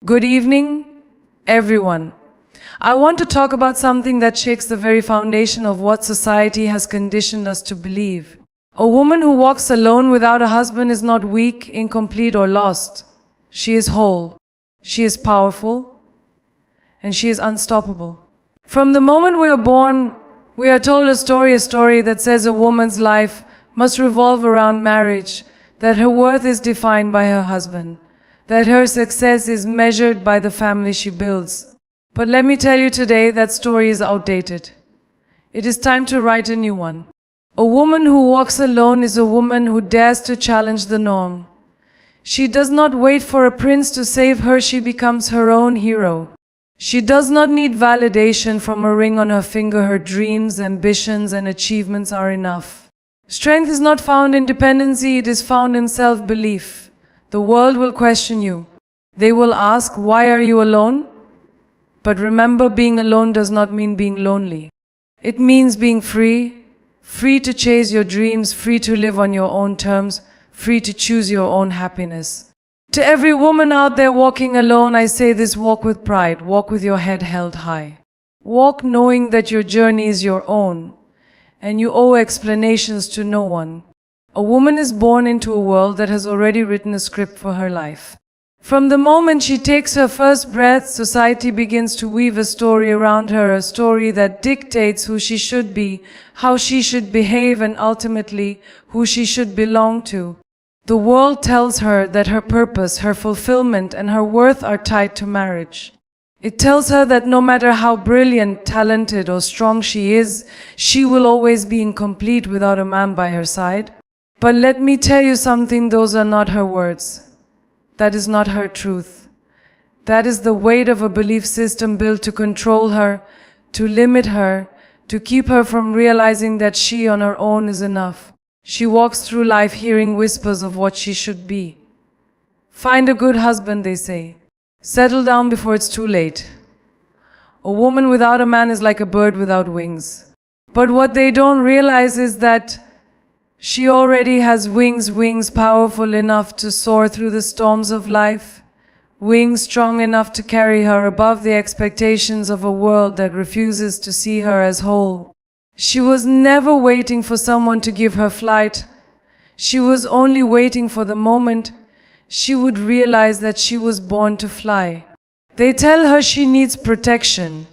Good evening, everyone. I want to talk about something that shakes the very foundation of what society has conditioned us to believe. A woman who walks alone without a husband is not weak, incomplete, or lost. She is whole. She is powerful. And she is unstoppable. From the moment we are born, we are told a story that says a woman's life must revolve around marriage, that her worth is defined by her husband, that her success is measured by the family she builds. But let me tell you today, that story is outdated. It is time to write a new one. A woman who walks alone is a woman who dares to challenge the norm. She does not wait for a prince to save her, she becomes her own hero. She does not need validation from a ring on her finger. Her dreams, ambitions, and achievements are enough. Strength is not found in dependency, it is found in self-belief. The world will question you. They will ask, why are you alone? But remember, being alone does not mean being lonely. It means being free, free to chase your dreams, free to live on your own terms, free to choose your own happiness. To every woman out there walking alone, I say this: walk with pride, walk with your head held high. Walk knowing that your journey is your own, and you owe explanations to no one. A woman is born into a world that has already written a script for her life. From the moment she takes her first breath, society begins to weave a story around her, a story that dictates who she should be, how she should behave, and ultimately who she should belong to. The world tells her that her purpose, her fulfillment, and her worth are tied to marriage. It tells her that no matter how brilliant, talented, or strong she is, she will always be incomplete without a man by her side. But let me tell you something, those are not her words. That is not her truth. That is the weight of a belief system built to control her, to limit her, to keep her from realizing that she on her own is enough. She walks through life hearing whispers of what she should be. Find a good husband, they say. Settle down before it's too late. A woman without a man is like a bird without wings. But what they don't realize is that she already has wings powerful enough to soar through the storms of life, wings strong enough to carry her above the expectations of a world that refuses to see her as whole. She was never waiting for someone to give her flight. She was only waiting for the moment she would realize that she was born to fly. They tell her she needs protection,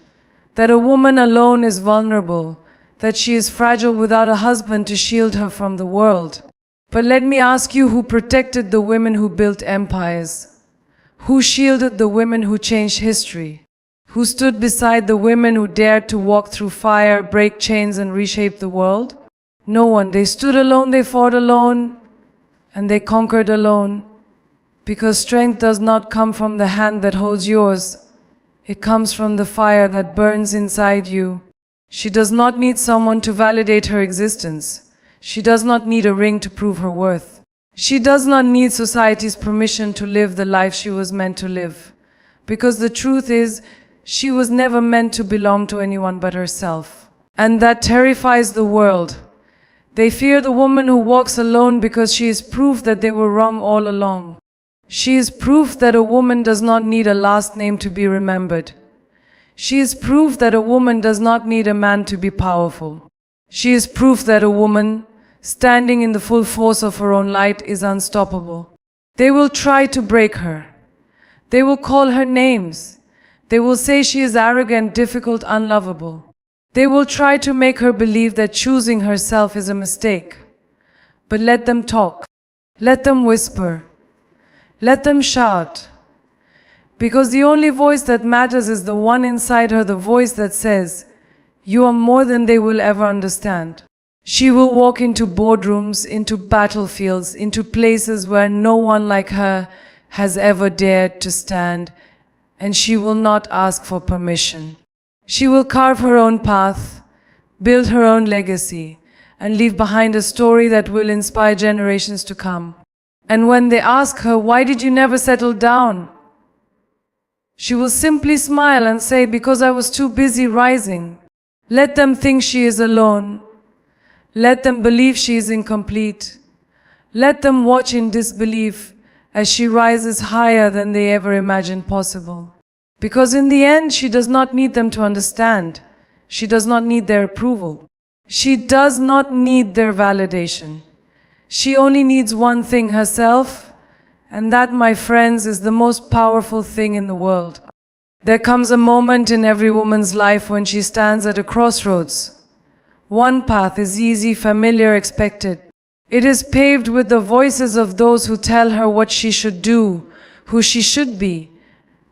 that a woman alone is vulnerable, that she is fragile without a husband to shield her from the world. But let me ask you, who protected the women who built empires? Who shielded the women who changed history? Who stood beside the women who dared to walk through fire, break chains, and reshape the world? No one. They stood alone, they fought alone, and they conquered alone. Because strength does not come from the hand that holds yours. It comes from the fire that burns inside you. She does not need someone to validate her existence. She does not need a ring to prove her worth. She does not need society's permission to live the life she was meant to live. Because the truth is, she was never meant to belong to anyone but herself. And that terrifies the world. They fear the woman who walks alone because she is proof that they were wrong all along. She is proof that a woman does not need a last name to be remembered. She is proof that a woman does not need a man to be powerful. She is proof that a woman, standing in the full force of her own light, is unstoppable. They will try to break her. They will call her names. They will say she is arrogant, difficult, unlovable. They will try to make her believe that choosing herself is a mistake. But let them talk. Let them whisper. Let them shout. Because the only voice that matters is the one inside her, the voice that says, you are more than they will ever understand. She will walk into boardrooms, into battlefields, into places where no one like her has ever dared to stand, and she will not ask for permission. She will carve her own path, build her own legacy, and leave behind a story that will inspire generations to come. And when they ask her, why did you never settle down? She will simply smile and say, because I was too busy rising. Let them think she is alone. Let them believe she is incomplete. Let them watch in disbelief as she rises higher than they ever imagined possible. Because in the end, she does not need them to understand. She does not need their approval. She does not need their validation. She only needs one thing, herself, and that, my friends, is the most powerful thing in the world. There comes a moment in every woman's life when she stands at a crossroads. One path is easy, familiar, expected. It is paved with the voices of those who tell her what she should do, who she should be,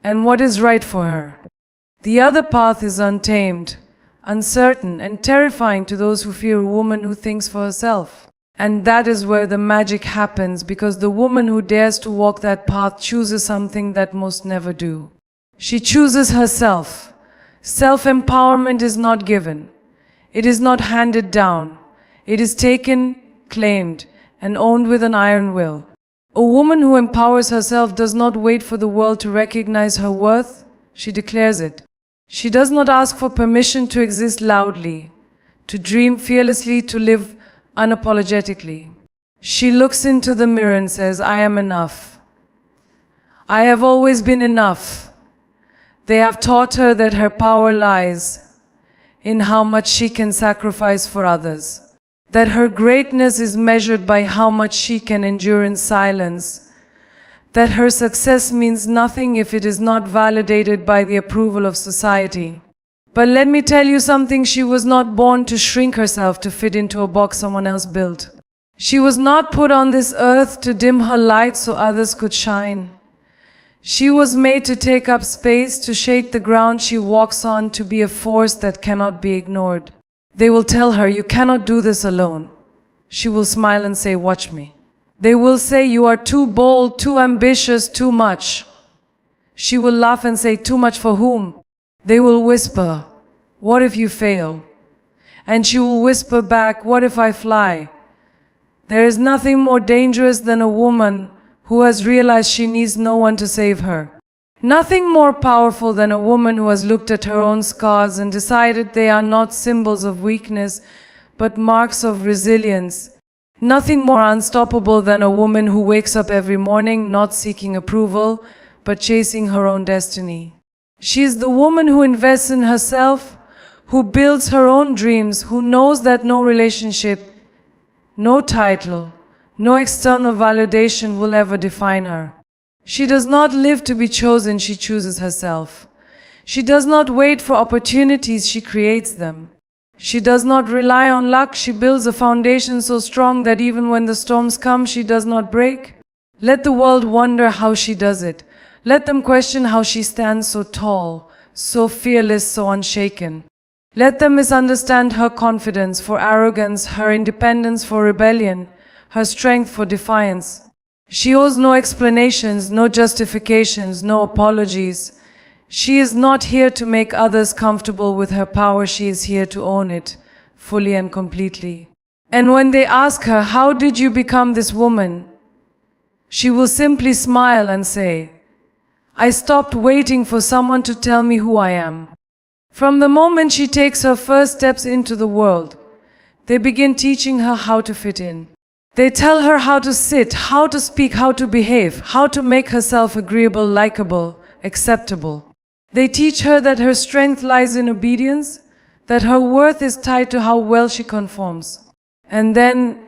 and what is right for her. The other path is untamed, uncertain, and terrifying to those who fear a woman who thinks for herself. And that is where the magic happens, because the woman who dares to walk that path chooses something that most never do. She chooses herself. Self-empowerment is not given. It is not handed down. It is taken, claimed, and owned with an iron will. A woman who empowers herself does not wait for the world to recognize her worth. She declares it. She does not ask for permission to exist loudly, to dream fearlessly, to live unapologetically. She looks into the mirror and says, I am enough. I have always been enough. They have taught her that her power lies in how much she can sacrifice for others, that her greatness is measured by how much she can endure in silence, that her success means nothing if it is not validated by the approval of society. But let me tell you something, she was not born to shrink herself to fit into a box someone else built. She was not put on this earth to dim her light so others could shine. She was made to take up space, to shake the ground she walks on, to be a force that cannot be ignored. They will tell her, you cannot do this alone. She will smile and say, watch me. They will say, you are too bold, too ambitious, too much. She will laugh and say, too much for whom? They will whisper, what if you fail? And she will whisper back, what if I fly? There is nothing more dangerous than a woman who has realized she needs no one to save her. Nothing more powerful than a woman who has looked at her own scars and decided they are not symbols of weakness, but marks of resilience. Nothing more unstoppable than a woman who wakes up every morning not seeking approval, but chasing her own destiny. She is the woman who invests in herself, who builds her own dreams, who knows that no relationship, no title, no external validation will ever define her. She does not live to be chosen, she chooses herself. She does not wait for opportunities, she creates them. She does not rely on luck, she builds a foundation so strong that even when the storms come, she does not break. Let the world wonder how she does it. Let them question how she stands so tall, so fearless, so unshaken. Let them misunderstand her confidence for arrogance, her independence for rebellion, her strength for defiance. She owes no explanations, no justifications, no apologies. She is not here to make others comfortable with her power, she is here to own it, fully and completely. And when they ask her, how did you become this woman? She will simply smile and say, I stopped waiting for someone to tell me who I am. From the moment she takes her first steps into the world, they begin teaching her how to fit in. They tell her how to sit, how to speak, how to behave, how to make herself agreeable, likable, acceptable. They teach her that her strength lies in obedience, that her worth is tied to how well she conforms. And then,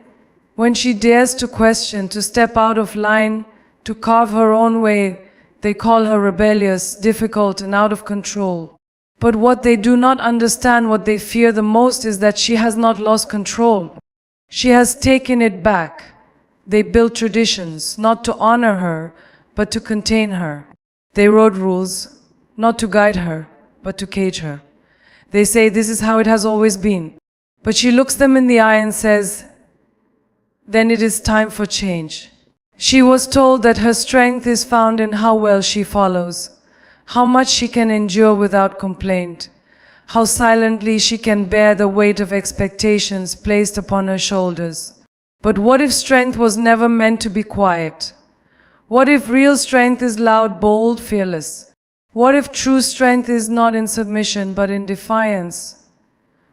when she dares to question, to step out of line, to carve her own way, they call her rebellious, difficult, and out of control. But what they do not understand, what they fear the most, is that she has not lost control. She has taken it back. They built traditions, not to honor her, but to contain her. They wrote rules, not to guide her, but to cage her. They say this is how it has always been. But she looks them in the eye and says, then it is time for change. She was told that her strength is found in how well she follows, how much she can endure without complaint, how silently she can bear the weight of expectations placed upon her shoulders. But what if strength was never meant to be quiet? What if real strength is loud, bold, fearless? What if true strength is not in submission but in defiance?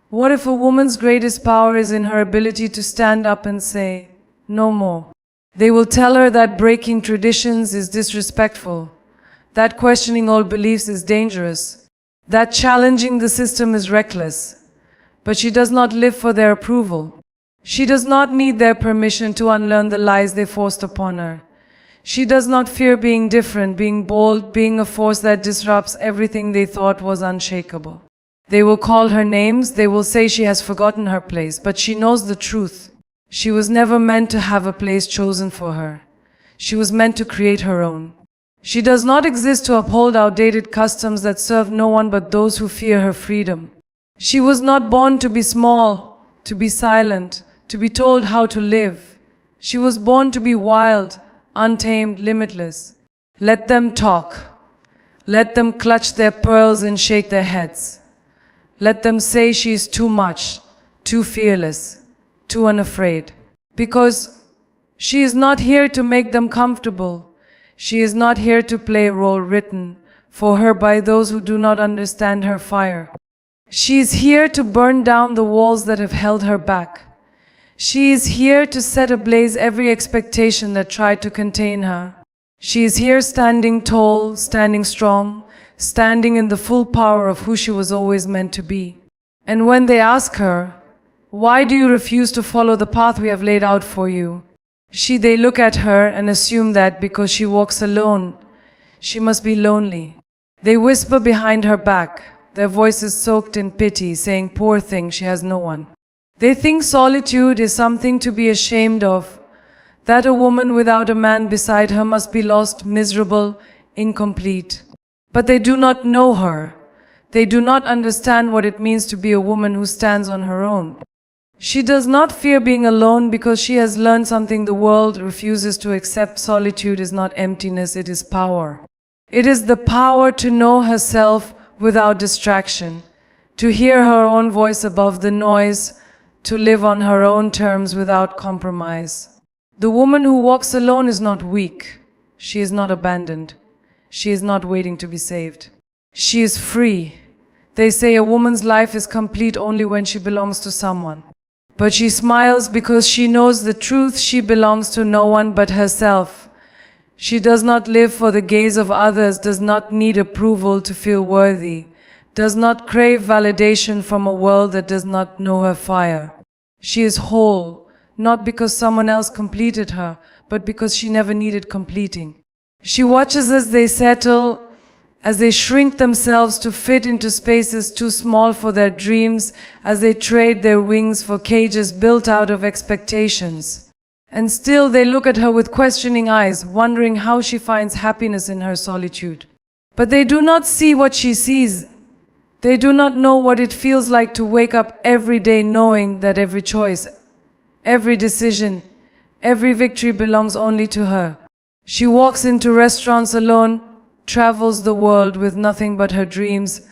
What if a woman's greatest power is in her ability to stand up and say, no more? They will tell her that breaking traditions is disrespectful, that questioning all beliefs is dangerous, that challenging the system is reckless. But she does not live for their approval. She does not need their permission to unlearn the lies they forced upon her. She does not fear being different, being bold, being a force that disrupts everything they thought was unshakable. They will call her names, they will say she has forgotten her place, but she knows the truth. She was never meant to have a place chosen for her. She was meant to create her own. She does not exist to uphold outdated customs that serve no one but those who fear her freedom. She was not born to be small, to be silent, to be told how to live. She was born to be wild, untamed, limitless. Let them talk. Let them clutch their pearls and shake their heads. Let them say she is too much, too fearless, too unafraid. Because she is not here to make them comfortable. She is not here to play a role written for her by those who do not understand her fire. She is here to burn down the walls that have held her back. She is here to set ablaze every expectation that tried to contain her. She is here standing tall, standing strong, standing in the full power of who she was always meant to be. And when they ask her, "Why do you refuse to follow the path we have laid out for you?" They look at her and assume that because she walks alone, she must be lonely. They whisper behind her back, their voices soaked in pity, saying, "Poor thing, she has no one." They think solitude is something to be ashamed of, that a woman without a man beside her must be lost, miserable, incomplete. But they do not know her. They do not understand what it means to be a woman who stands on her own. She does not fear being alone because she has learned something the world refuses to accept. Solitude is not emptiness, it is power. It is the power to know herself without distraction, to hear her own voice above the noise, to live on her own terms without compromise. The woman who walks alone is not weak. She is not abandoned. She is not waiting to be saved. She is free. They say a woman's life is complete only when she belongs to someone. But she smiles because she knows the truth. She belongs to no one but herself. She does not live for the gaze of others, does not need approval to feel worthy, does not crave validation from a world that does not know her fire. She is whole, not because someone else completed her, but because she never needed completing. She watches as they settle, as they shrink themselves to fit into spaces too small for their dreams, as they trade their wings for cages built out of expectations. And still they look at her with questioning eyes, wondering how she finds happiness in her solitude. But they do not see what she sees. They do not know what it feels like to wake up every day knowing that every choice, every decision, every victory belongs only to her. She walks into restaurants alone, travels the world with nothing but her dreams,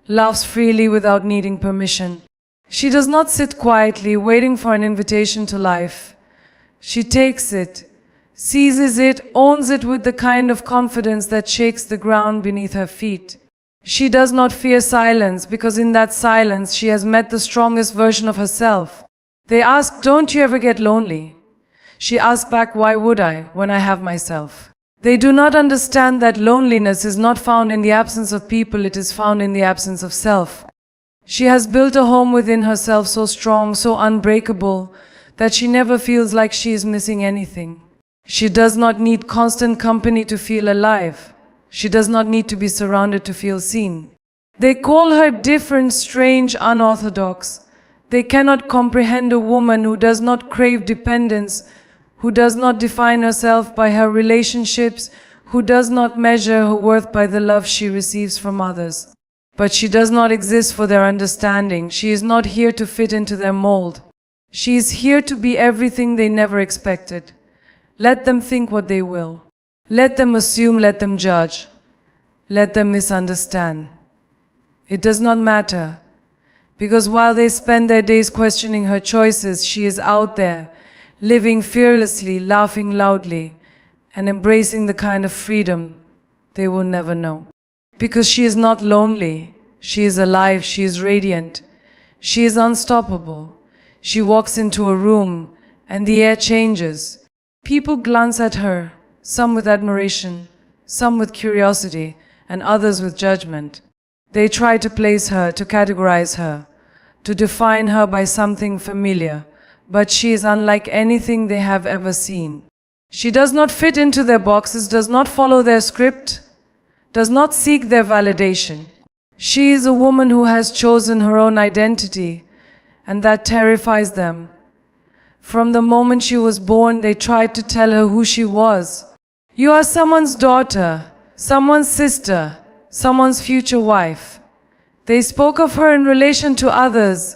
laughs freely without needing permission. She does not sit quietly waiting for an invitation to life. She takes it, seizes it, owns it with the kind of confidence that shakes the ground beneath her feet. She does not fear silence because in that silence she has met the strongest version of herself. They ask, "Don't you ever get lonely?" She asks back, "Why would I, when I have myself?" They do not understand that loneliness is not found in the absence of people, it is found in the absence of self. She has built a home within herself so strong, so unbreakable, that she never feels like she is missing anything. She does not need constant company to feel alive. She does not need to be surrounded to feel seen. They call her different, strange, unorthodox. They cannot comprehend a woman who does not crave dependence, who does not define herself by her relationships, who does not measure her worth by the love she receives from others. But she does not exist for their understanding. She is not here to fit into their mold. She is here to be everything they never expected. Let them think what they will. Let them assume, let them judge. Let them misunderstand. It does not matter. Because while they spend their days questioning her choices, she is out there, living fearlessly, laughing loudly, and embracing the kind of freedom they will never know. Because she is not lonely, she is alive, she is radiant, she is unstoppable. She walks into a room and the air changes. People glance at her, some with admiration, some with curiosity, and others with judgment. They try to place her, to categorize her, to define her by something familiar, but she is unlike anything they have ever seen. She does not fit into their boxes, does not follow their script, does not seek their validation. She is a woman who has chosen her own identity, and that terrifies them. From the moment she was born, they tried to tell her who she was. You are someone's daughter, someone's sister, someone's future wife. They spoke of her in relation to others,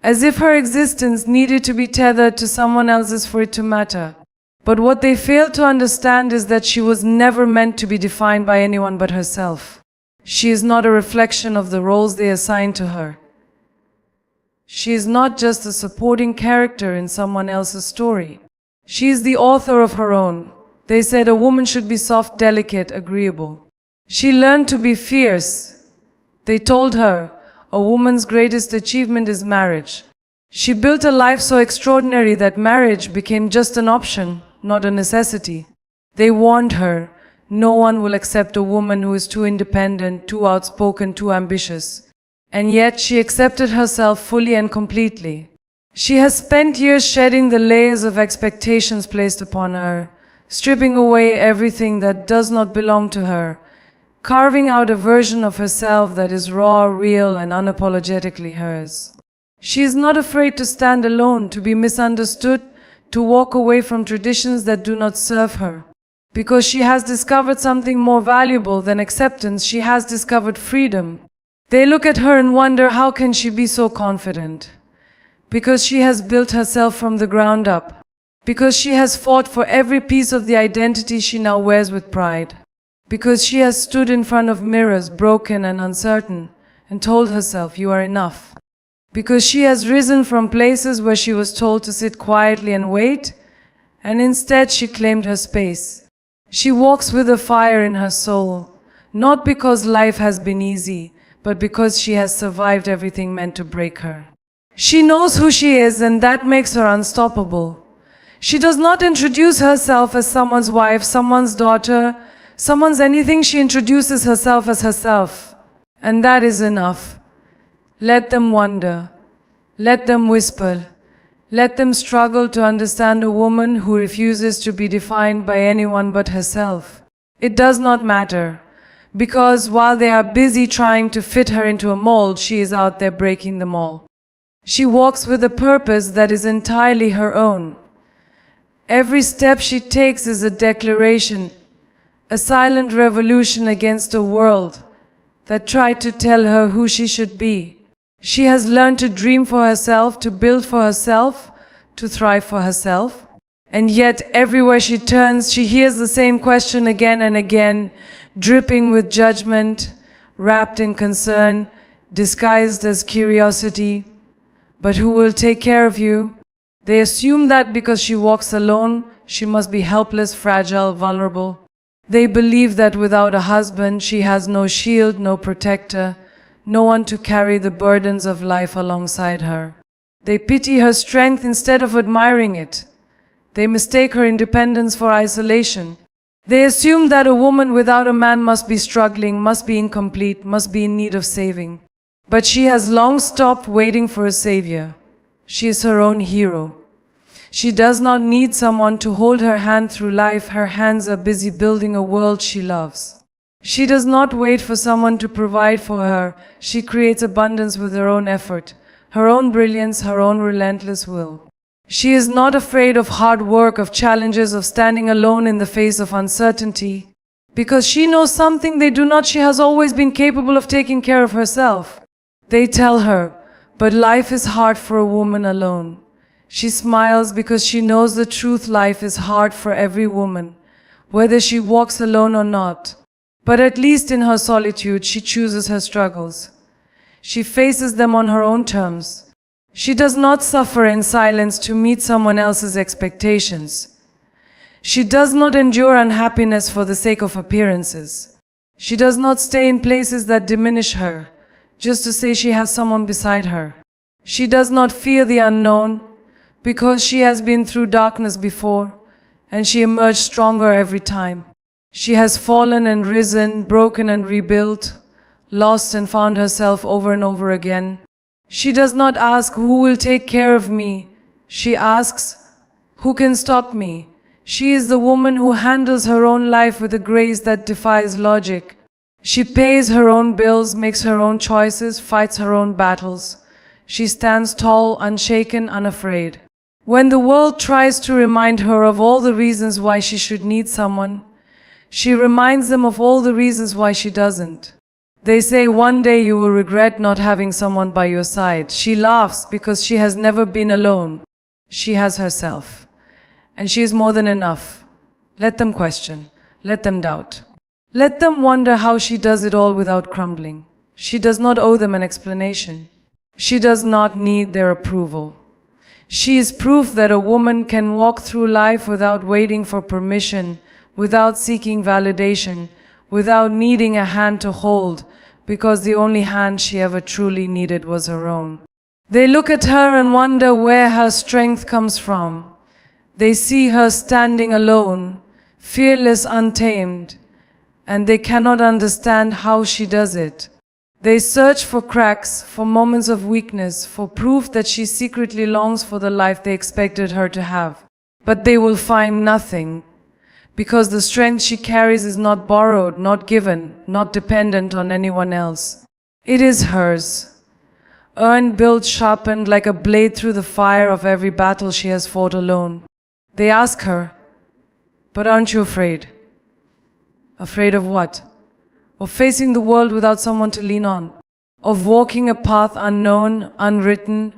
as if her existence needed to be tethered to someone else's for it to matter. But what they failed to understand is that she was never meant to be defined by anyone but herself. She is not a reflection of the roles they assigned to her. She is not just a supporting character in someone else's story. She is the author of her own. They said a woman should be soft, delicate, agreeable. She learned to be fierce. They told her a woman's greatest achievement is marriage. She built a life so extraordinary that marriage became just an option, not a necessity. They warned her, no one will accept a woman who is too independent, too outspoken, too ambitious. And yet she accepted herself fully and completely. She has spent years shedding the layers of expectations placed upon her, stripping away everything that does not belong to her, carving out a version of herself that is raw, real, and unapologetically hers. She is not afraid to stand alone, to be misunderstood, to walk away from traditions that do not serve her. Because she has discovered something more valuable than acceptance, she has discovered freedom. They look at her and wonder, how can she be so confident? Because she has built herself from the ground up. Because she has fought for every piece of the identity she now wears with pride. Because she has stood in front of mirrors, broken and uncertain, and told herself, you are enough. Because she has risen from places where she was told to sit quietly and wait, and instead she claimed her space. She walks with a fire in her soul, not because life has been easy, but because she has survived everything meant to break her. She knows who she is, and that makes her unstoppable. She does not introduce herself as someone's wife, someone's daughter, someone's anything. She introduces herself as herself. And that is enough. Let them wonder. Let them whisper. Let them struggle to understand a woman who refuses to be defined by anyone but herself. It does not matter. Because while they are busy trying to fit her into a mold, she is out there breaking them all. She walks with a purpose that is entirely her own. Every step she takes is a declaration, a silent revolution against a world that tried to tell her who she should be. She has learned to dream for herself, to build for herself, to thrive for herself. And yet, everywhere she turns, she hears the same question again and again, dripping with judgment, wrapped in concern, disguised as curiosity. But who will take care of you? They assume that because she walks alone, she must be helpless, fragile, vulnerable. They believe that without a husband, she has no shield, no protector, no one to carry the burdens of life alongside her. They pity her strength instead of admiring it. They mistake her independence for isolation. They assume that a woman without a man must be struggling, must be incomplete, must be in need of saving. But she has long stopped waiting for a savior. She is her own hero. She does not need someone to hold her hand through life. Her hands are busy building a world she loves. She does not wait for someone to provide for her. She creates abundance with her own effort, her own brilliance, her own relentless will. She is not afraid of hard work, of challenges, of standing alone in the face of uncertainty. Because she knows something they do not. She has always been capable of taking care of herself. They tell her, but life is hard for a woman alone. She smiles because she knows the truth. Life is hard for every woman, whether she walks alone or not. But at least in her solitude, she chooses her struggles. She faces them on her own terms. She does not suffer in silence to meet someone else's expectations. She does not endure unhappiness for the sake of appearances. She does not stay in places that diminish her, just to say she has someone beside her. She does not fear the unknown, because she has been through darkness before, and she emerged stronger every time. She has fallen and risen, broken and rebuilt, lost and found herself over and over again. She does not ask, who will take care of me? She asks, who can stop me? She is the woman who handles her own life with a grace that defies logic. She pays her own bills, makes her own choices, fights her own battles. She stands tall, unshaken, unafraid. When the world tries to remind her of all the reasons why she should need someone, she reminds them of all the reasons why she doesn't. They say one day you will regret not having someone by your side. She laughs because she has never been alone. She has herself. And she is more than enough. Let them question. Let them doubt. Let them wonder how she does it all without crumbling. She does not owe them an explanation. She does not need their approval. She is proof that a woman can walk through life without waiting for permission, without seeking validation, without needing a hand to hold, because the only hand she ever truly needed was her own. They look at her and wonder where her strength comes from. They see her standing alone, fearless, untamed, and they cannot understand how she does it. They search for cracks, for moments of weakness, for proof that she secretly longs for the life they expected her to have. But they will find nothing, because the strength she carries is not borrowed, not given, not dependent on anyone else. It is hers. Earned, built, sharpened like a blade through the fire of every battle she has fought alone. They ask her, but aren't you afraid? Afraid of what? Of facing the world without someone to lean on. Of walking a path unknown, unwritten,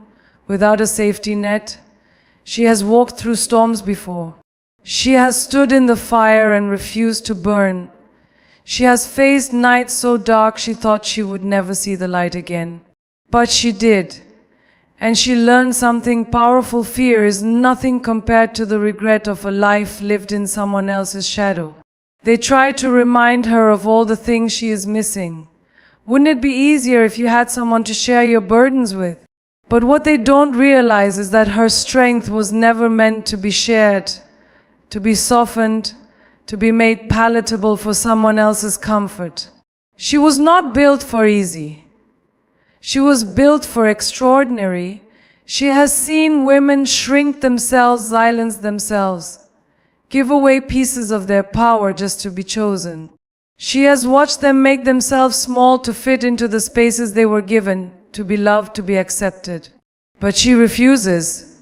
without a safety net. She has walked through storms before. She has stood in the fire and refused to burn. She has faced nights so dark she thought she would never see the light again. But she did. And she learned something powerful. Fear is nothing compared to the regret of a life lived in someone else's shadow. They try to remind her of all the things she is missing. Wouldn't it be easier if you had someone to share your burdens with? But what they don't realize is that her strength was never meant to be shared, to be softened, to be made palatable for someone else's comfort. She was not built for easy. She was built for extraordinary. She has seen women shrink themselves, silence themselves, give away pieces of their power just to be chosen. She has watched them make themselves small to fit into the spaces they were given, to be loved, to be accepted. But she refuses.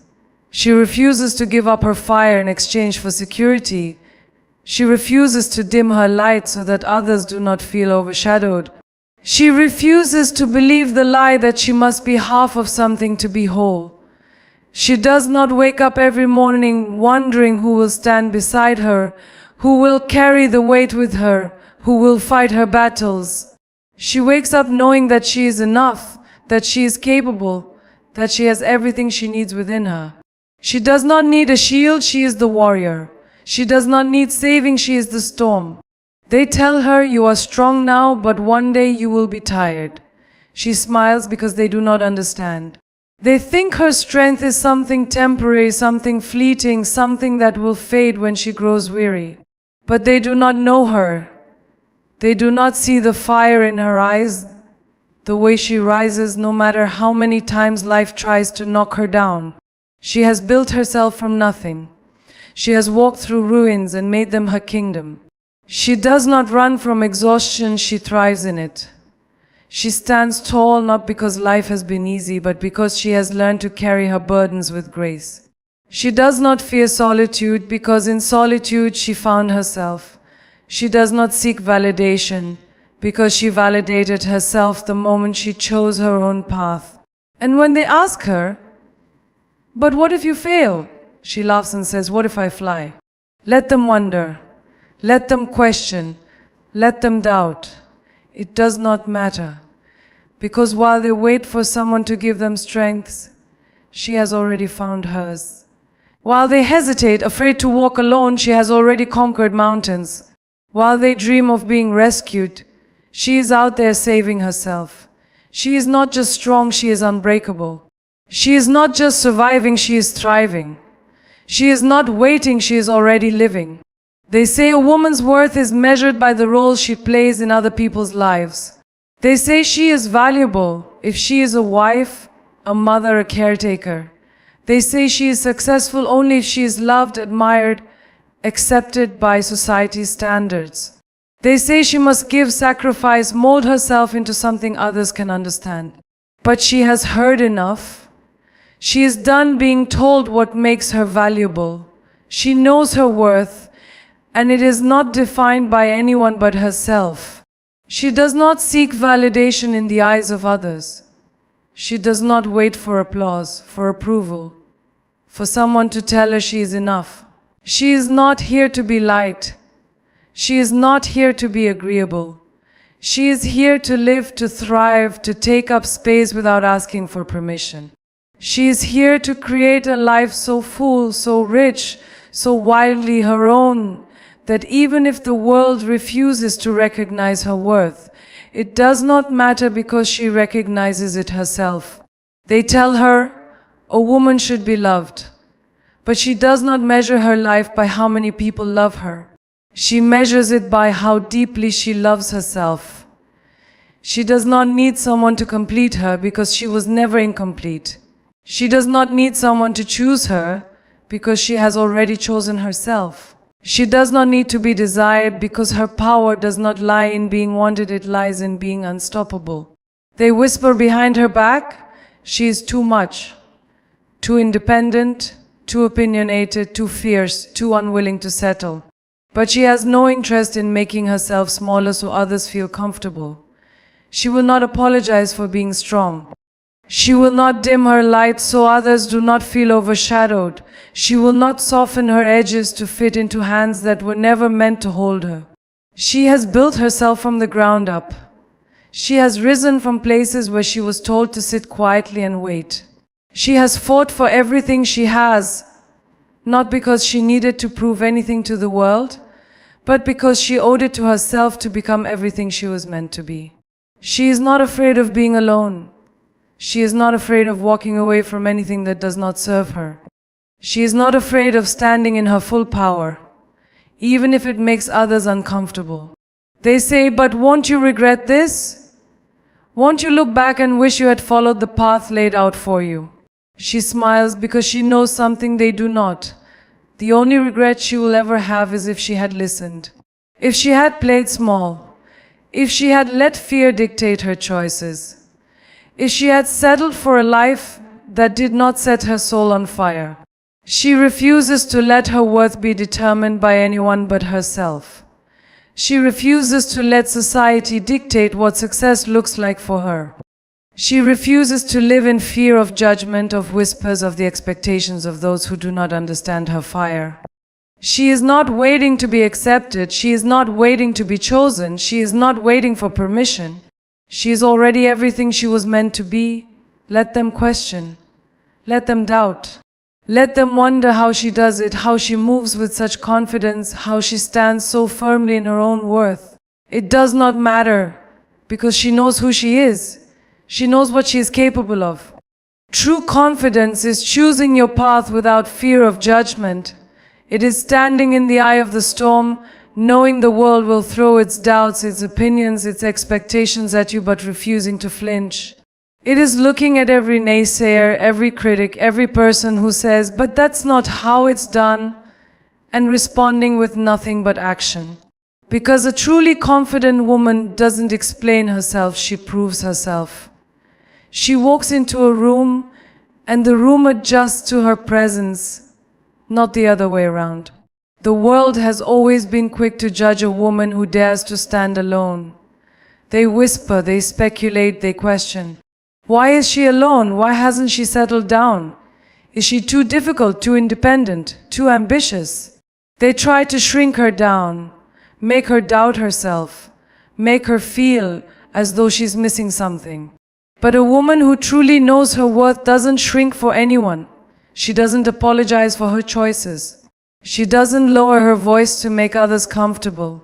She refuses to give up her fire in exchange for security. She refuses to dim her light so that others do not feel overshadowed. She refuses to believe the lie that she must be half of something to be whole. She does not wake up every morning wondering who will stand beside her, who will carry the weight with her, who will fight her battles. She wakes up knowing that she is enough, that she is capable, that she has everything she needs within her. She does not need a shield, she is the warrior. She does not need saving, she is the storm. They tell her, you are strong now, but one day you will be tired. She smiles because they do not understand. They think her strength is something temporary, something fleeting, something that will fade when she grows weary. But they do not know her. They do not see the fire in her eyes, the way she rises no matter how many times life tries to knock her down. She has built herself from nothing. She has walked through ruins and made them her kingdom. She does not run from exhaustion, she thrives in it. She stands tall not because life has been easy, but because she has learned to carry her burdens with grace. She does not fear solitude because in solitude she found herself. She does not seek validation because she validated herself the moment she chose her own path. And when they ask her, but what if you fail? She laughs and says, what if I fly? Let them wonder. Let them question. Let them doubt. It does not matter. Because while they wait for someone to give them strength, she has already found hers. While they hesitate, afraid to walk alone, she has already conquered mountains. While they dream of being rescued, she is out there saving herself. She is not just strong, she is unbreakable. She is not just surviving, she is thriving. She is not waiting, she is already living. They say a woman's worth is measured by the role she plays in other people's lives. They say she is valuable if she is a wife, a mother, a caretaker. They say she is successful only if she is loved, admired, accepted by society's standards. They say she must give, sacrifice, mold herself into something others can understand. But she has heard enough. She is done being told what makes her valuable. She knows her worth, and it is not defined by anyone but herself. She does not seek validation in the eyes of others. She does not wait for applause, for approval, for someone to tell her she is enough. She is not here to be liked. She is not here to be agreeable. She is here to live, to thrive, to take up space without asking for permission. She is here to create a life so full, so rich, so wildly her own, that even if the world refuses to recognize her worth, it does not matter because she recognizes it herself. They tell her a woman should be loved, but she does not measure her life by how many people love her. She measures it by how deeply she loves herself. She does not need someone to complete her because she was never incomplete. She does not need someone to choose her because she has already chosen herself. She does not need to be desired because her power does not lie in being wanted, it lies in being unstoppable. They whisper behind her back, she is too much, too independent, too opinionated, too fierce, too unwilling to settle. But she has no interest in making herself smaller so others feel comfortable. She will not apologize for being strong. She will not dim her light so others do not feel overshadowed. She will not soften her edges to fit into hands that were never meant to hold her. She has built herself from the ground up. She has risen from places where she was told to sit quietly and wait. She has fought for everything she has, not because she needed to prove anything to the world, but because she owed it to herself to become everything she was meant to be. She is not afraid of being alone. She is not afraid of walking away from anything that does not serve her. She is not afraid of standing in her full power, even if it makes others uncomfortable. They say, but won't you regret this? Won't you look back and wish you had followed the path laid out for you? She smiles because she knows something they do not. The only regret she will ever have is if she had listened. If she had played small. If she had let fear dictate her choices. If she had settled for a life that did not set her soul on fire. She refuses to let her worth be determined by anyone but herself. She refuses to let society dictate what success looks like for her. She refuses to live in fear of judgment, of whispers, of the expectations of those who do not understand her fire. She is not waiting to be accepted. She is not waiting to be chosen. She is not waiting for permission. She is already everything she was meant to be. Let them question. Let them doubt. Let them wonder how she does it, how she moves with such confidence, how she stands so firmly in her own worth. It does not matter, because she knows who she is. She knows what she is capable of. True confidence is choosing your path without fear of judgment. It is standing in the eye of the storm, knowing the world will throw its doubts, its opinions, its expectations at you, but refusing to flinch. It is looking at every naysayer, every critic, every person who says, but that's not how it's done, and responding with nothing but action. Because a truly confident woman doesn't explain herself, she proves herself. She walks into a room, and the room adjusts to her presence, not the other way around. The world has always been quick to judge a woman who dares to stand alone. They whisper, they speculate, they question. Why is she alone? Why hasn't she settled down? Is she too difficult, too independent, too ambitious? They try to shrink her down, make her doubt herself, make her feel as though she's missing something. But a woman who truly knows her worth doesn't shrink for anyone. She doesn't apologize for her choices. She doesn't lower her voice to make others comfortable.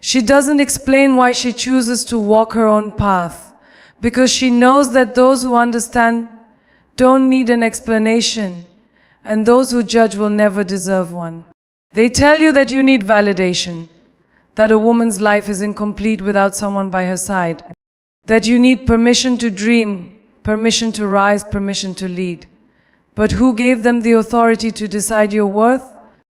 She doesn't explain why she chooses to walk her own path, because she knows that those who understand don't need an explanation. and those who judge will never deserve one. They tell you that you need validation, that a woman's life is incomplete without someone by her side, that you need permission to dream, permission to rise, permission to lead. But who gave them the authority to decide your worth?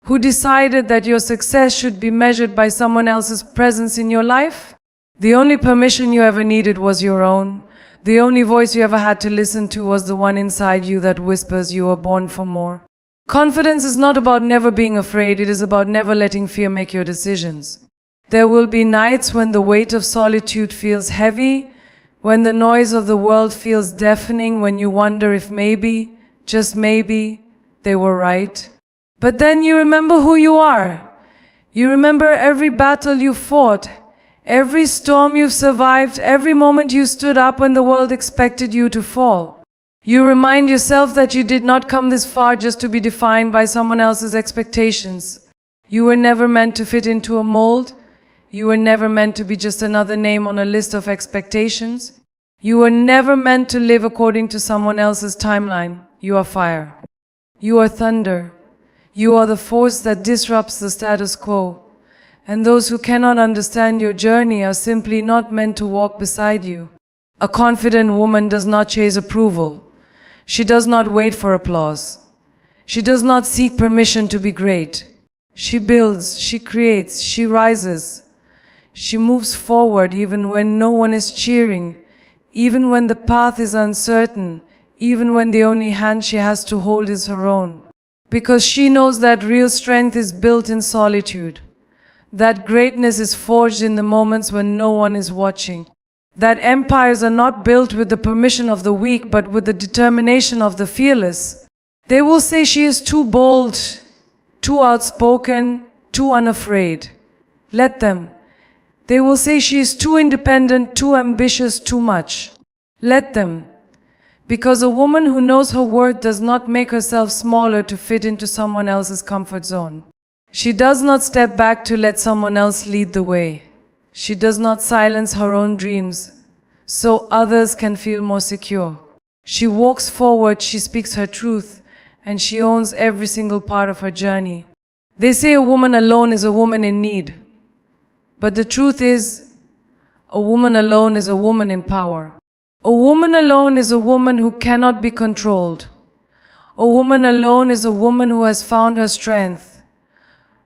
Who decided that your success should be measured by someone else's presence in your life? The only permission you ever needed was your own. The only voice you ever had to listen to was the one inside you that whispers you were born for more. Confidence is not about never being afraid, it is about never letting fear make your decisions. There will be nights when the weight of solitude feels heavy, when the noise of the world feels deafening, when you wonder if maybe, just maybe, they were right. But then you remember who you are. You remember every battle you fought, every storm you've survived, every moment you stood up when the world expected you to fall. You remind yourself that you did not come this far just to be defined by someone else's expectations. You were never meant to fit into a mold. You were never meant to be just another name on a list of expectations. You were never meant to live according to someone else's timeline. You are fire. You are thunder. You are the force that disrupts the status quo. And those who cannot understand your journey are simply not meant to walk beside you. A confident woman does not chase approval. She does not wait for applause. She does not seek permission to be great. She builds, she creates, she rises. She moves forward even when no one is cheering, even when the path is uncertain, even when the only hand she has to hold is her own. Because she knows that real strength is built in solitude. That greatness is forged in the moments when no one is watching. That empires are not built with the permission of the weak, but with the determination of the fearless. They will say she is too bold, too outspoken, too unafraid. Let them. They will say she is too independent, too ambitious, too much. Let them. Because a woman who knows her worth does not make herself smaller to fit into someone else's comfort zone. She does not step back to let someone else lead the way. She does not silence her own dreams so others can feel more secure. She walks forward, she speaks her truth, and she owns every single part of her journey. They say a woman alone is a woman in need. But the truth is, a woman alone is a woman in power. A woman alone is a woman who cannot be controlled. A woman alone is a woman who has found her strength,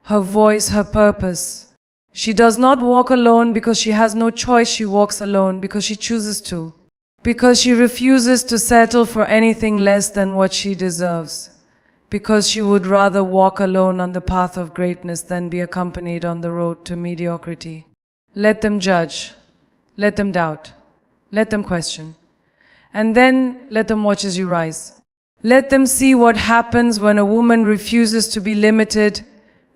her voice, her purpose. She does not walk alone because she has no choice. She walks alone because she chooses to. Because she refuses to settle for anything less than what she deserves. Because she would rather walk alone on the path of greatness than be accompanied on the road to mediocrity. Let them judge. Let them doubt. Let them question. And then let them watch as you rise. Let them see what happens when a woman refuses to be limited,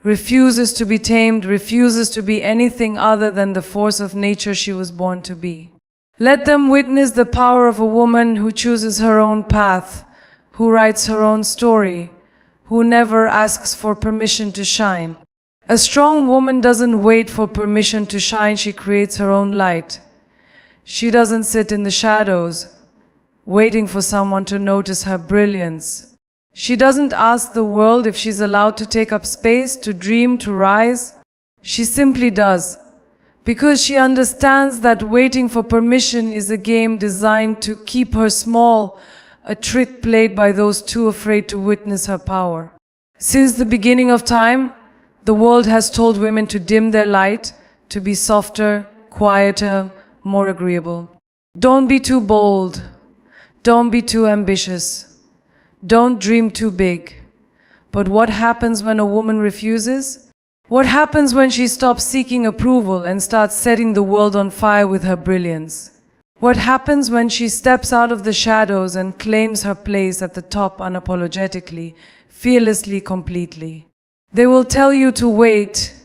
refuses to be tamed, refuses to be anything other than the force of nature she was born to be. Let them witness the power of a woman who chooses her own path, who writes her own story, who never asks for permission to shine. A strong woman doesn't wait for permission to shine, she creates her own light. She doesn't sit in the shadows, waiting for someone to notice her brilliance. She doesn't ask the world if she's allowed to take up space, to dream, to rise. She simply does. Because she understands that waiting for permission is a game designed to keep her small, a trick played by those too afraid to witness her power. Since the beginning of time, the world has told women to dim their light, to be softer, quieter, more agreeable. Don't be too bold. Don't be too ambitious. Don't dream too big. But what happens when a woman refuses? What happens when she stops seeking approval and starts setting the world on fire with her brilliance? What happens when she steps out of the shadows and claims her place at the top unapologetically, fearlessly, completely? They will tell you to wait.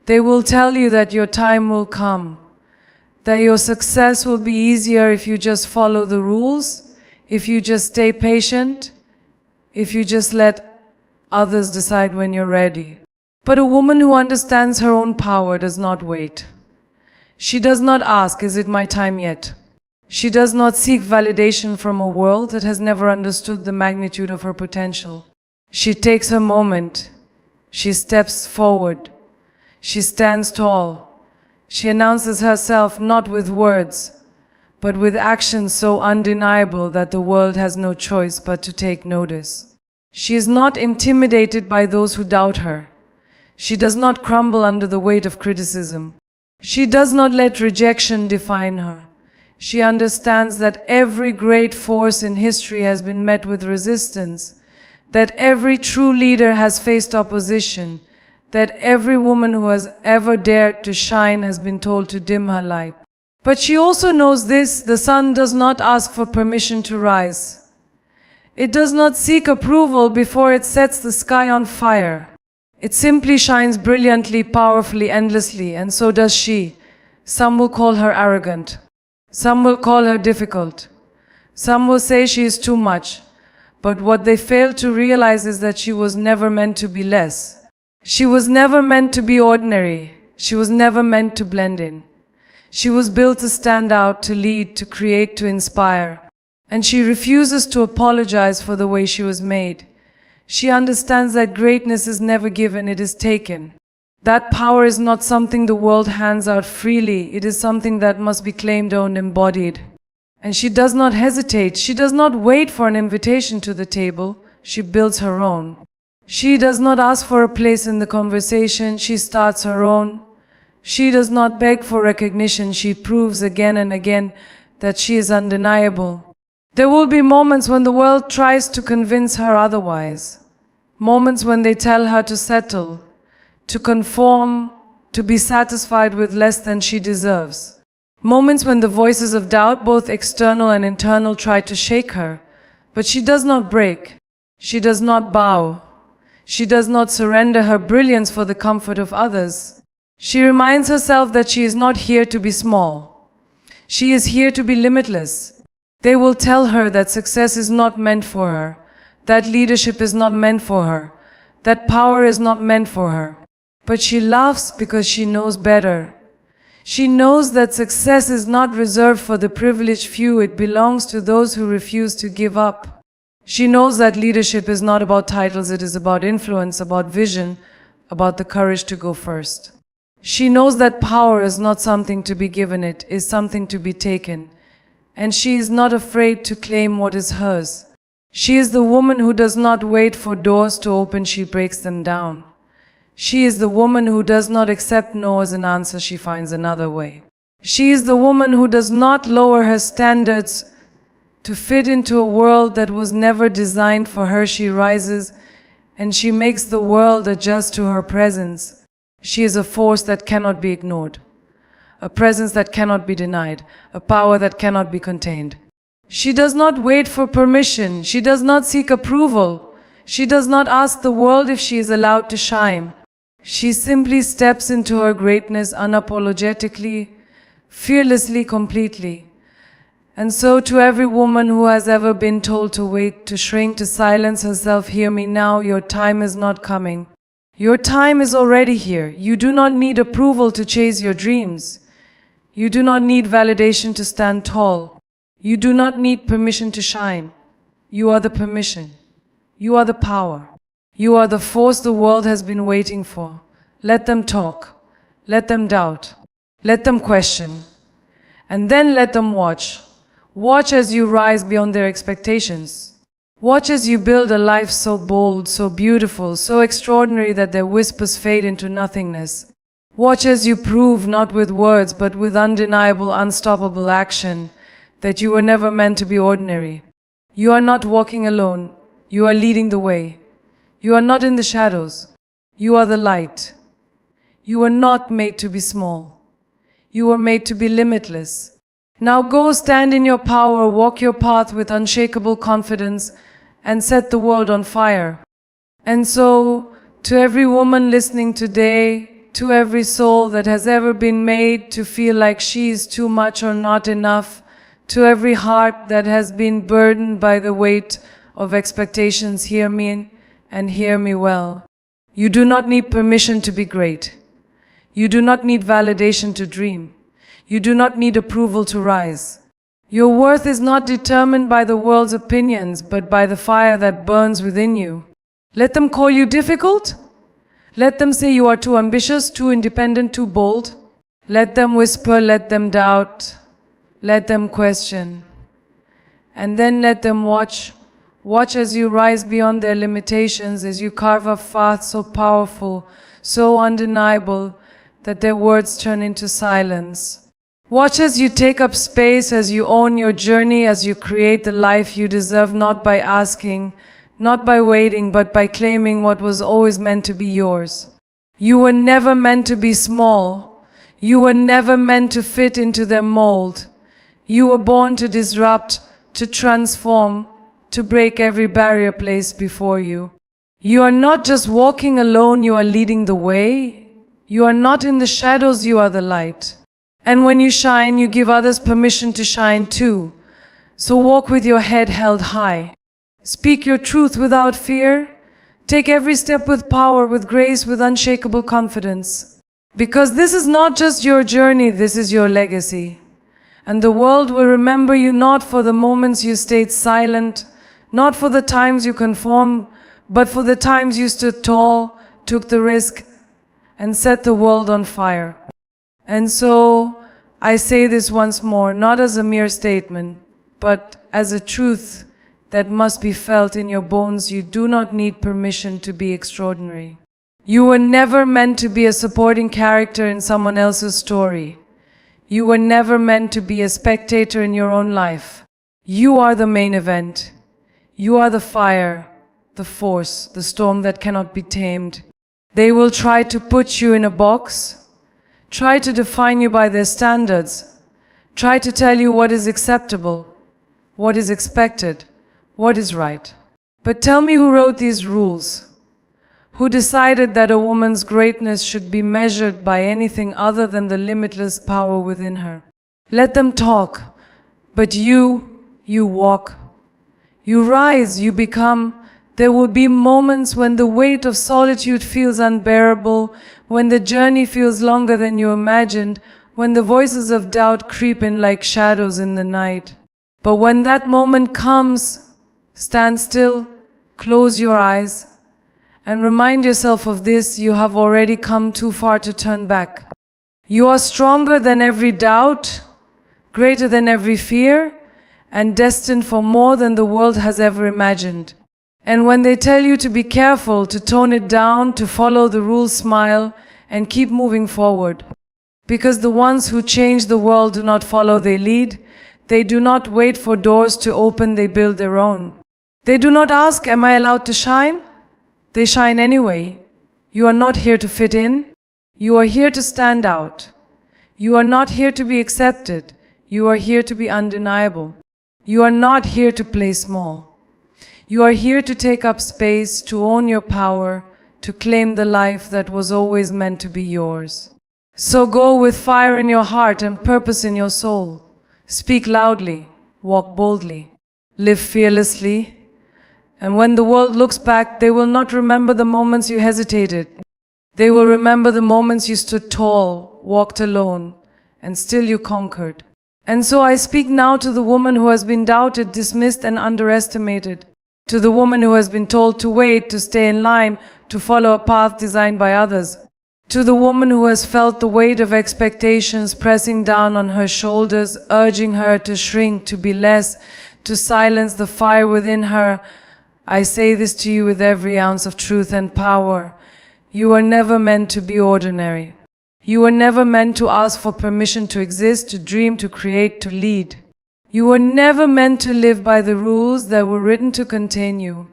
They will tell you that your time will come, that your success will be easier if you just follow the rules, if you just stay patient, if you just let others decide when you're ready. But a woman who understands her own power does not wait. She does not ask, is it my time yet? She does not seek validation from a world that has never understood the magnitude of her potential. She takes her moment. She steps forward. She stands tall. She announces herself not with words, but with actions so undeniable that the world has no choice but to take notice. She is not intimidated by those who doubt her. She does not crumble under the weight of criticism. She does not let rejection define her. She understands that every great force in history has been met with resistance, that every true leader has faced opposition, that every woman who has ever dared to shine has been told to dim her light. But she also knows this: the sun does not ask for permission to rise. It does not seek approval before it sets the sky on fire. It simply shines brilliantly, powerfully, endlessly, and so does she. Some will call her arrogant. Some will call her difficult. Some will say she is too much. But what they fail to realize is that she was never meant to be less. She was never meant to be ordinary. She was never meant to blend in. She was built to stand out, to lead, to create, to inspire. And she refuses to apologize for the way she was made. She understands that greatness is never given, it is taken. That power is not something the world hands out freely. It is something that must be claimed, owned, embodied. And she does not hesitate. She does not wait for an invitation to the table. She builds her own. She does not ask for a place in the conversation. She starts her own. She does not beg for recognition. She proves again and again that she is undeniable. There will be moments when the world tries to convince her otherwise. Moments when they tell her to settle, to conform, to be satisfied with less than she deserves. Moments when the voices of doubt, both external and internal, try to shake her. But she does not break. She does not bow. She does not surrender her brilliance for the comfort of others. She reminds herself that she is not here to be small. She is here to be limitless. They will tell her that success is not meant for her, that leadership is not meant for her, that power is not meant for her. But she laughs because she knows better. She knows that success is not reserved for the privileged few, it belongs to those who refuse to give up. She knows that leadership is not about titles, it is about influence, about vision, about the courage to go first. She knows that power is not something to be given, it is something to be taken. And she is not afraid to claim what is hers. She is the woman who does not wait for doors to open, she breaks them down. She is the woman who does not accept no as an answer, she finds another way. She is the woman who does not lower her standards to fit into a world that was never designed for her. She rises and she makes the world adjust to her presence. She is a force that cannot be ignored, a presence that cannot be denied, a power that cannot be contained. She does not wait for permission. She does not seek approval. She does not ask the world if she is allowed to shine. She simply steps into her greatness unapologetically, fearlessly, completely. And so to every woman who has ever been told to wait, to shrink, to silence herself, hear me now, your time is not coming. Your time is already here. You do not need approval to chase your dreams. You do not need validation to stand tall. You do not need permission to shine. You are the permission. You are the power. You are the force the world has been waiting for. Let them talk. Let them doubt. Let them question. And then let them watch. Watch as you rise beyond their expectations. Watch as you build a life so bold, so beautiful, so extraordinary that their whispers fade into nothingness. Watch as you prove, not with words, but with undeniable, unstoppable action, that you were never meant to be ordinary. You are not walking alone. You are leading the way. You are not in the shadows. You are the light. You were not made to be small. You were made to be limitless. Now go stand in your power, walk your path with unshakable confidence, and set the world on fire. And so, to every woman listening today, to every soul that has ever been made to feel like she is too much or not enough, to every heart that has been burdened by the weight of expectations, hear me and hear me well. You do not need permission to be great. You do not need validation to dream. You do not need approval to rise. Your worth is not determined by the world's opinions, but by the fire that burns within you. Let them call you difficult. Let them say you are too ambitious, too independent, too bold. Let them whisper, let them doubt, let them question. And then let them watch. Watch as you rise beyond their limitations, as you carve a path so powerful, so undeniable, that their words turn into silence. Watch as you take up space, as you own your journey, as you create the life you deserve, not by asking, not by waiting, but by claiming what was always meant to be yours. You were never meant to be small. You were never meant to fit into their mold. You were born to disrupt, to transform, to break every barrier placed before you. You are not just walking alone, you are leading the way. You are not in the shadows, you are the light. And when you shine, you give others permission to shine too. So walk with your head held high. Speak your truth without fear. Take every step with power, with grace, with unshakable confidence. Because this is not just your journey, this is your legacy. And the world will remember you not for the moments you stayed silent, not for the times you conformed, but for the times you stood tall, took the risk, and set the world on fire. And so, I say this once more, not as a mere statement, but as a truth that must be felt in your bones. You do not need permission to be extraordinary. You were never meant to be a supporting character in someone else's story. You were never meant to be a spectator in your own life. You are the main event. You are the fire, the force, the storm that cannot be tamed. They will try to put you in a box, try to define you by their standards, try to tell you what is acceptable, what is expected, what is right. But tell me, who wrote these rules? Who decided that a woman's greatness should be measured by anything other than the limitless power within her? Let them talk, but you walk. You rise, you become. There will be moments when the weight of solitude feels unbearable, when the journey feels longer than you imagined, when the voices of doubt creep in like shadows in the night. But when that moment comes, stand still, close your eyes, and remind yourself of this: you have already come too far to turn back. You are stronger than every doubt, greater than every fear, and destined for more than the world has ever imagined. And when they tell you to be careful, to tone it down, to follow the rules, smile and keep moving forward. Because the ones who change the world do not follow, they lead. They do not wait for doors to open, they build their own. They do not ask, am I allowed to shine? They shine anyway. You are not here to fit in. You are here to stand out. You are not here to be accepted. You are here to be undeniable. You are not here to play small. You are here to take up space, to own your power, to claim the life that was always meant to be yours. So go with fire in your heart and purpose in your soul. Speak loudly, walk boldly, live fearlessly. And when the world looks back, they will not remember the moments you hesitated. They will remember the moments you stood tall, walked alone, and still you conquered. And so I speak now to the woman who has been doubted, dismissed, and underestimated. To the woman who has been told to wait, to stay in line, to follow a path designed by others. To the woman who has felt the weight of expectations pressing down on her shoulders, urging her to shrink, to be less, to silence the fire within her, I say this to you with every ounce of truth and power. You were never meant to be ordinary. You were never meant to ask for permission to exist, to dream, to create, to lead. You were never meant to live by the rules that were written to contain you.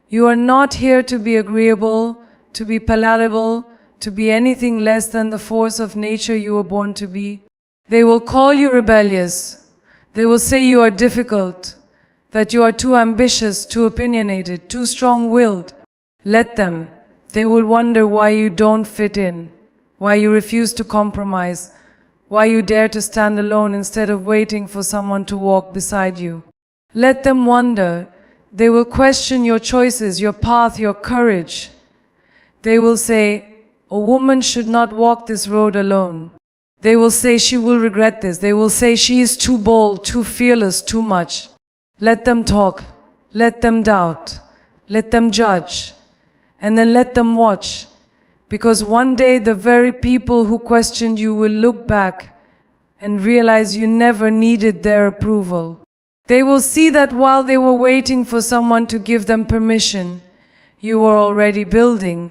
You are not here to be agreeable, to be palatable, to be anything less than the force of nature you were born to be. They will call you rebellious. They will say you are difficult, that you are too ambitious, too opinionated, too strong-willed. Let them. They will wonder why you don't fit in, why you refuse to compromise, why you dare to stand alone instead of waiting for someone to walk beside you. Let them wonder. They will question your choices, your path, your courage. They will say, a woman should not walk this road alone. They will say she will regret this. They will say she is too bold, too fearless, too much. Let them talk. Let them doubt. Let them judge. and then let them watch. Because one day the very people who questioned you will look back and realize you never needed their approval. They will see that while they were waiting for someone to give them permission, you were already building,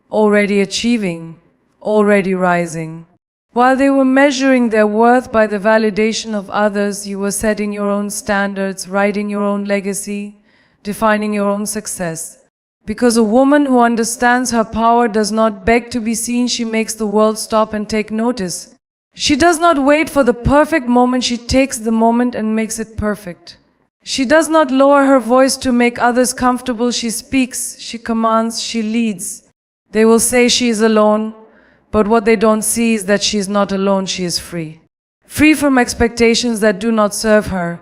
already achieving, already rising. While they were measuring their worth by the validation of others, you were setting your own standards, writing your own legacy, defining your own success. Because a woman who understands her power does not beg to be seen, she makes the world stop and take notice. She does not wait for the perfect moment, she takes the moment and makes it perfect. She does not lower her voice to make others comfortable, she speaks, she commands, she leads. They will say she is alone, but what they don't see is that she is not alone, she is free. Free from expectations that do not serve her.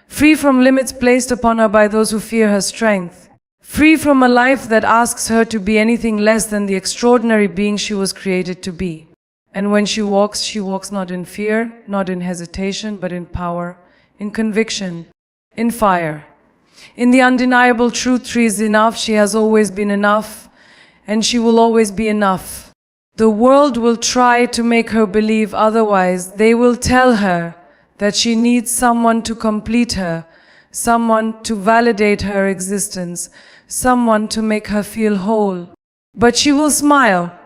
Free from limits placed upon her by those who fear her strength. Free from a life that asks her to be anything less than the extraordinary being she was created to be. And when she walks not in fear, not in hesitation, but in power, in conviction, in fire. In the undeniable truth, she is enough, she has always been enough, and she will always be enough. The world will try to make her believe otherwise. They will tell her that she needs someone to complete her, someone to validate her existence, someone to make her feel whole. But she will smile,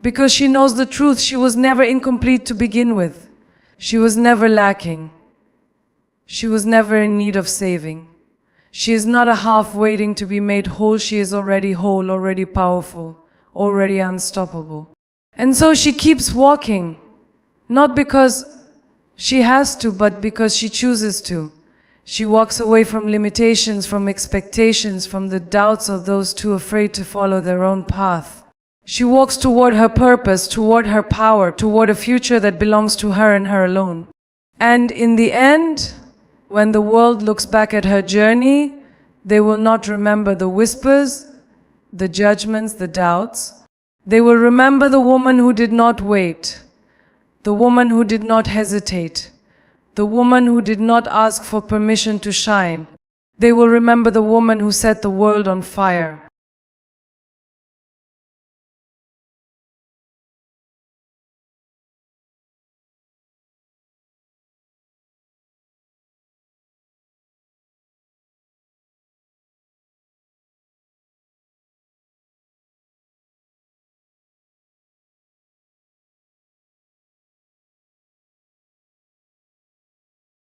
because she knows the truth. She was never incomplete to begin with. She was never lacking. She was never in need of saving. She is not a half waiting to be made whole. She is already whole, already powerful, already unstoppable. And so she keeps walking, not because she has to, but because she chooses to. She walks away from limitations, from expectations, from the doubts of those too afraid to follow their own path. She walks toward her purpose, toward her power, toward a future that belongs to her and her alone. And in the end, when the world looks back at her journey, they will not remember the whispers, the judgments, the doubts. They will remember the woman who did not wait, the woman who did not hesitate, the woman who did not ask for permission to shine. They will remember the woman who set the world on fire.